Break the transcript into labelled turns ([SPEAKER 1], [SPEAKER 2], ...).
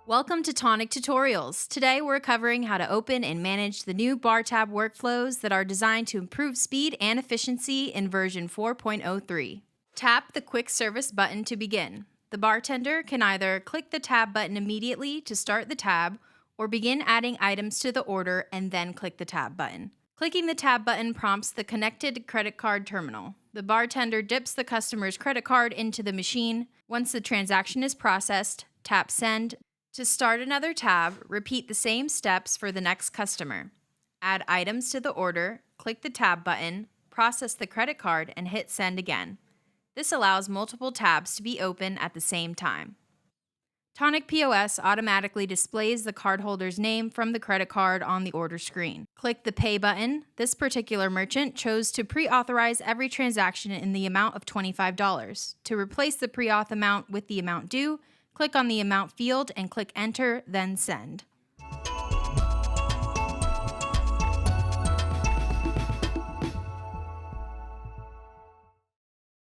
[SPEAKER 1] Welcome to Tonic Tutorials. Today we're covering how to open and manage the new bar tab workflows that are designed to improve speed and efficiency in version 4.03. Tap the Quick Service button to begin. The bartender can either click the tab button immediately to start the tab or begin adding items to the order and then click the tab button. Clicking the tab button prompts the connected credit card terminal. The bartender dips the customer's credit card into the machine. Once the transaction is processed, tap Send. To start another tab, repeat the same steps for the next customer. Add items to the order, click the tab button, process the credit card, and hit Send again. This allows multiple tabs to be open at the same time. Tonic POS automatically displays the cardholder's name from the credit card on the order screen. Click the Pay button. This particular merchant chose to pre-authorize every transaction in the amount of $25. To replace the pre-auth amount with the amount due, click on the amount field and click Enter, then Send.